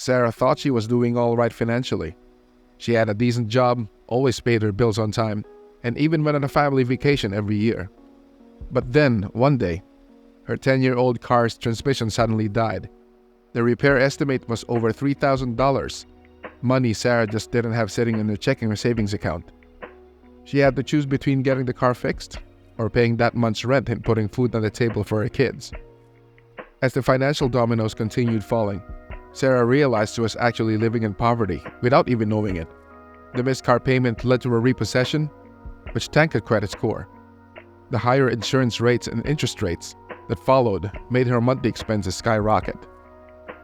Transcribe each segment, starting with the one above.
Sarah thought she was doing all right financially. She had a decent job, always paid her bills on time, and even went on a family vacation every year. But then, one day, her 10-year-old car's transmission suddenly died. The repair estimate was over $3,000, money Sarah just didn't have sitting in her checking or savings account. She had to choose between getting the car fixed or paying that month's rent and putting food on the table for her kids. As the financial dominoes continued falling, Sarah realized she was actually living in poverty without even knowing it. The missed car payment led to a repossession, which tanked her credit score. The higher insurance rates and interest rates that followed made her monthly expenses skyrocket.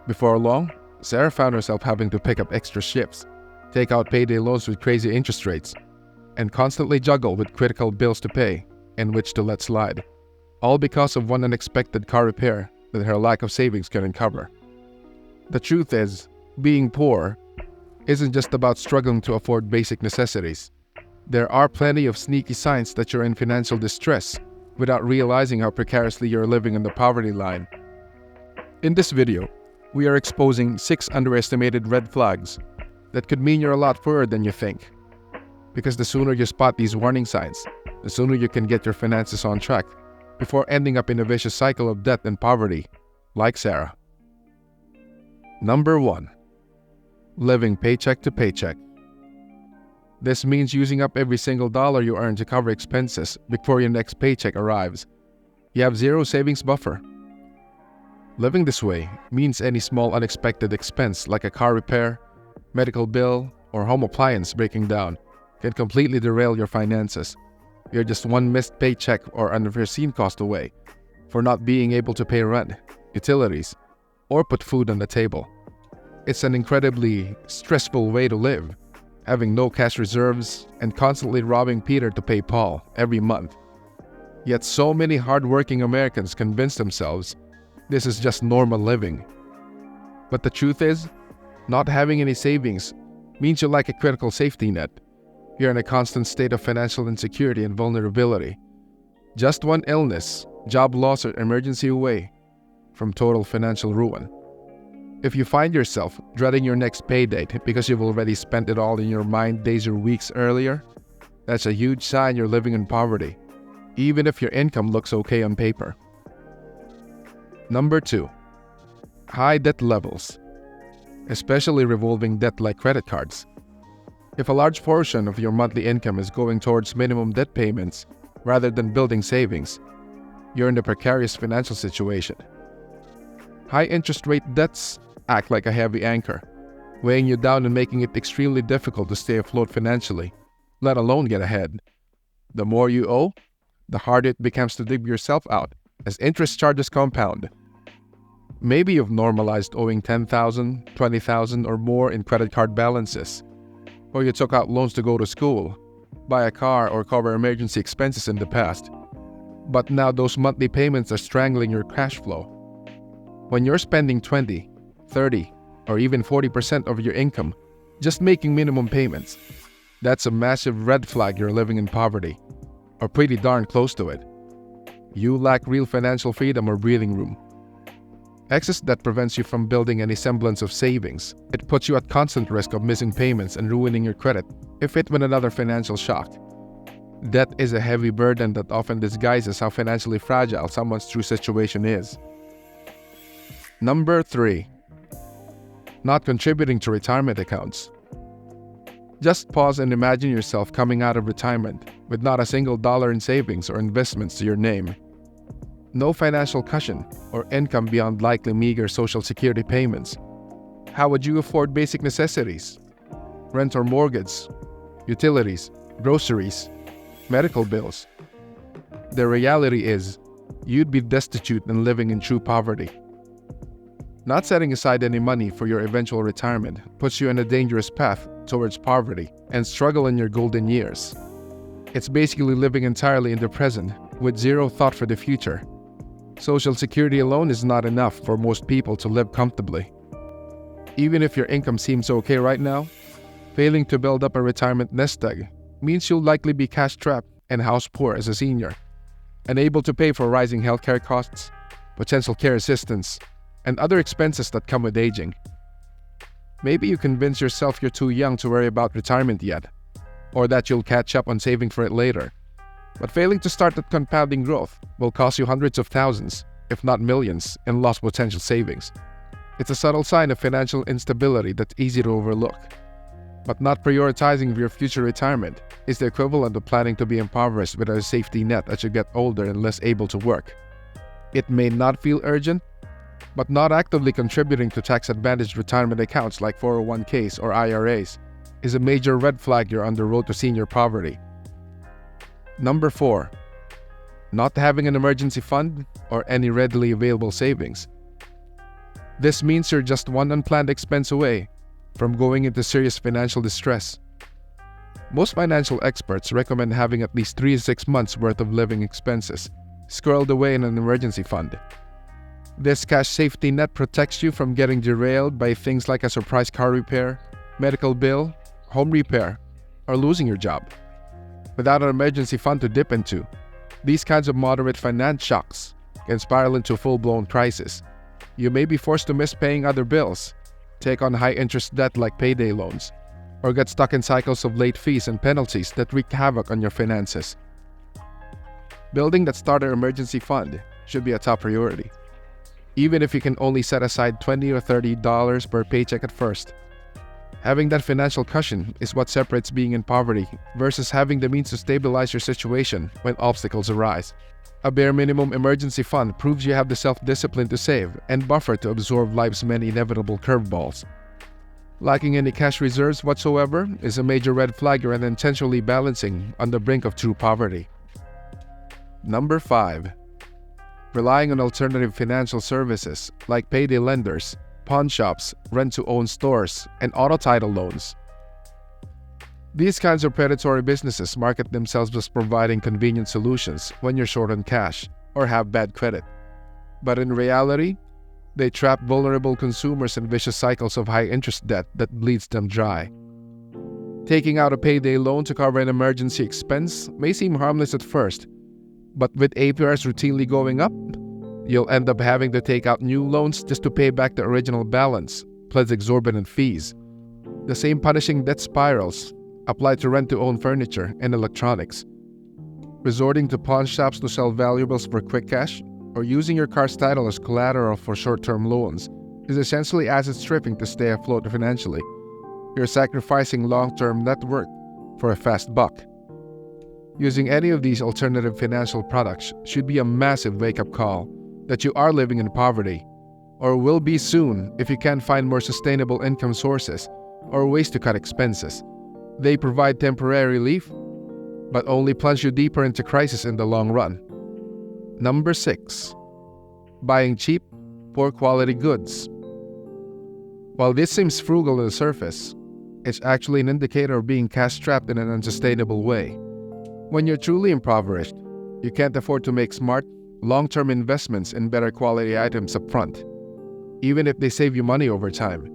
Before long, Sarah found herself having to pick up extra shifts, take out payday loans with crazy interest rates, and constantly juggle with critical bills to pay and which to let slide, all because of one unexpected car repair that her lack of savings couldn't cover. The truth is, being poor isn't just about struggling to afford basic necessities. There are plenty of sneaky signs that you're in financial distress without realizing how precariously you're living on the poverty line. In this video, we are exposing 6 underestimated red flags that could mean you're a lot poorer than you think. Because the sooner you spot these warning signs, the sooner you can get your finances on track before ending up in a vicious cycle of debt and poverty, like Sarah. Number 1. Living paycheck to paycheck. This means using up every single dollar you earn to cover expenses before your next paycheck arrives. You have zero savings buffer. Living this way means any small unexpected expense like a car repair, medical bill, or home appliance breaking down can completely derail your finances. You're just one missed paycheck or unforeseen cost away for not being able to pay rent, utilities, or put food on the table. It's an incredibly stressful way to live, having no cash reserves and constantly robbing Peter to pay Paul every month. Yet so many hardworking Americans convince themselves this is just normal living. But the truth is, not having any savings means you lack a critical safety net. You're in a constant state of financial insecurity and vulnerability. Just one illness, job loss, or emergency away from total financial ruin. If you find yourself dreading your next payday because you've already spent it all in your mind days or weeks earlier, that's a huge sign you're living in poverty, even if your income looks okay on paper. Number 2. High debt levels, especially revolving debt like credit cards. If a large portion of your monthly income is going towards minimum debt payments rather than building savings, you're in a precarious financial situation. High interest rate debts act like a heavy anchor, weighing you down and making it extremely difficult to stay afloat financially, let alone get ahead. The more you owe, the harder it becomes to dig yourself out as interest charges compound. Maybe you've normalized owing $10,000, $20,000 or more in credit card balances, or you took out loans to go to school, buy a car, or cover emergency expenses in the past. But now those monthly payments are strangling your cash flow. When you're spending 20, 30, or even 40% of your income just making minimum payments, that's a massive red flag you're living in poverty, or pretty darn close to it. You lack real financial freedom or breathing room. Excess debt prevents you from building any semblance of savings. It puts you at constant risk of missing payments and ruining your credit if hit with another financial shock. Debt is a heavy burden that often disguises how financially fragile someone's true situation is. Number 3. Not contributing to retirement accounts. Just pause and imagine yourself coming out of retirement with not a single dollar in savings or investments to your name. No financial cushion or income beyond likely meager Social Security payments. How would you afford basic necessities? Rent or mortgage, utilities, groceries, medical bills? The reality is, you'd be destitute and living in true poverty. Not setting aside any money for your eventual retirement puts you on a dangerous path towards poverty and struggle in your golden years. It's basically living entirely in the present with zero thought for the future. Social Security alone is not enough for most people to live comfortably. Even if your income seems okay right now, failing to build up a retirement nest egg means you'll likely be cash-strapped and house-poor as a senior, unable to pay for rising healthcare costs, potential care assistance, and other expenses that come with aging. Maybe you convince yourself you're too young to worry about retirement yet, or that you'll catch up on saving for it later. But failing to start that compounding growth will cost you hundreds of thousands, if not millions, in lost potential savings. It's a subtle sign of financial instability that's easy to overlook. But not prioritizing your future retirement is the equivalent of planning to be impoverished without a safety net as you get older and less able to work. It may not feel urgent, but not actively contributing to tax-advantaged retirement accounts like 401ks or IRAs is a major red flag you're on the road to senior poverty. Number 4. Not having an emergency fund or any readily available savings. This means you're just one unplanned expense away from going into serious financial distress. Most financial experts recommend having at least 3 to 6 months worth of living expenses squirreled away in an emergency fund. This cash safety net protects you from getting derailed by things like a surprise car repair, medical bill, home repair, or losing your job. Without an emergency fund to dip into, these kinds of moderate finance shocks can spiral into a full-blown crisis. You may be forced to miss paying other bills, take on high-interest debt like payday loans, or get stuck in cycles of late fees and penalties that wreak havoc on your finances. Building that starter emergency fund should be a top priority, even if you can only set aside $20 or $30 per paycheck at first. Having that financial cushion is what separates being in poverty versus having the means to stabilize your situation when obstacles arise. A bare minimum emergency fund proves you have the self-discipline to save and buffer to absorb life's many inevitable curveballs. Lacking any cash reserves whatsoever is a major red flag you're unintentionally balancing on the brink of true poverty. Number 5. Relying on alternative financial services like payday lenders, pawnshops, rent-to-own stores, and auto title loans. These kinds of predatory businesses market themselves as providing convenient solutions when you're short on cash or have bad credit. But in reality, they trap vulnerable consumers in vicious cycles of high-interest debt that bleeds them dry. Taking out a payday loan to cover an emergency expense may seem harmless at first, but with APRs routinely going up, you'll end up having to take out new loans just to pay back the original balance, plus exorbitant fees. The same punishing debt spirals apply to rent-to-own furniture and electronics. Resorting to pawn shops to sell valuables for quick cash or using your car's title as collateral for short-term loans is essentially asset stripping to stay afloat financially. You're sacrificing long-term net worth for a fast buck. Using any of these alternative financial products should be a massive wake-up call that you are living in poverty, or will be soon if you can't find more sustainable income sources or ways to cut expenses. They provide temporary relief, but only plunge you deeper into crisis in the long run. Number 6. Buying cheap, poor-quality goods. While this seems frugal on the surface, it's actually an indicator of being cash-strapped in an unsustainable way. When you're truly impoverished, you can't afford to make smart, long-term investments in better quality items up front, even if they save you money over time.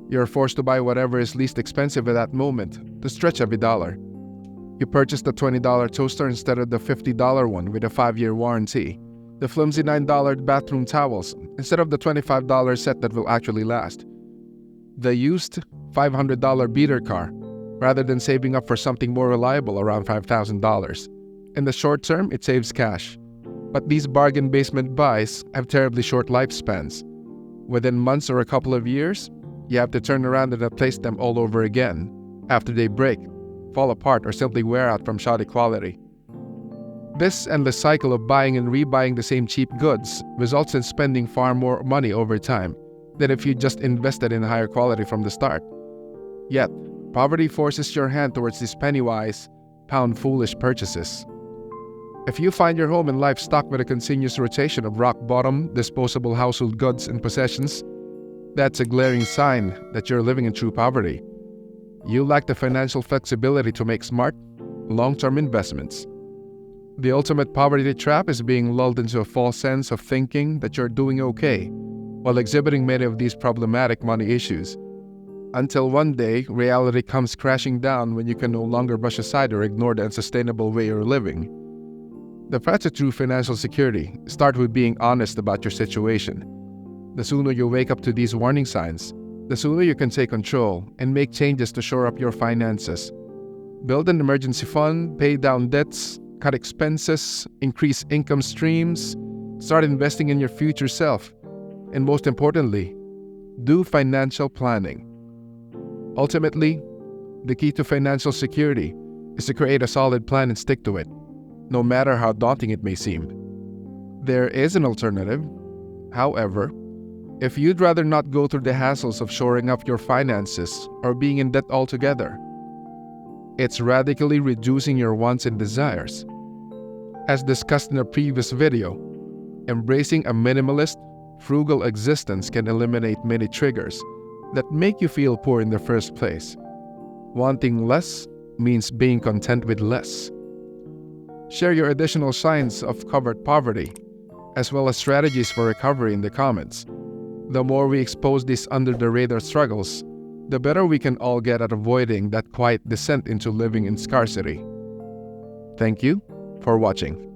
You're forced to buy whatever is least expensive at that moment to stretch every dollar. You purchased the $20 toaster instead of the $50 one with a 5-year warranty, the flimsy $9 bathroom towels instead of the $25 set that will actually last, the used $500 beater car rather than saving up for something more reliable around $5,000. In the short term, it saves cash. But these bargain basement buys have terribly short lifespans. Within months or a couple of years, you have to turn around and replace them all over again after they break, fall apart, or simply wear out from shoddy quality. This endless cycle of buying and rebuying the same cheap goods results in spending far more money over time than if you just invested in higher quality from the start. Yet, poverty forces your hand towards these penny-wise, pound-foolish purchases. If you find your home and life stocked with a continuous rotation of rock-bottom, disposable household goods and possessions, that's a glaring sign that you're living in true poverty. You lack the financial flexibility to make smart, long-term investments. The ultimate poverty trap is being lulled into a false sense of thinking that you're doing okay, while exhibiting many of these problematic money issues. Until one day, reality comes crashing down when you can no longer brush aside or ignore the unsustainable way you're living. The path to true financial security starts with being honest about your situation. The sooner you wake up to these warning signs, the sooner you can take control and make changes to shore up your finances. Build an emergency fund, pay down debts, cut expenses, increase income streams, start investing in your future self, and most importantly, do financial planning. Ultimately, the key to financial security is to create a solid plan and stick to it, no matter how daunting it may seem. There is an alternative. However, if you'd rather not go through the hassles of shoring up your finances or being in debt altogether, it's radically reducing your wants and desires. As discussed in a previous video, embracing a minimalist, frugal existence can eliminate many triggers that make you feel poor in the first place. Wanting less means being content with less. Share your additional signs of covert poverty, as well as strategies for recovery in the comments. The more we expose these under-the-radar struggles, the better we can all get at avoiding that quiet descent into living in scarcity. Thank you for watching.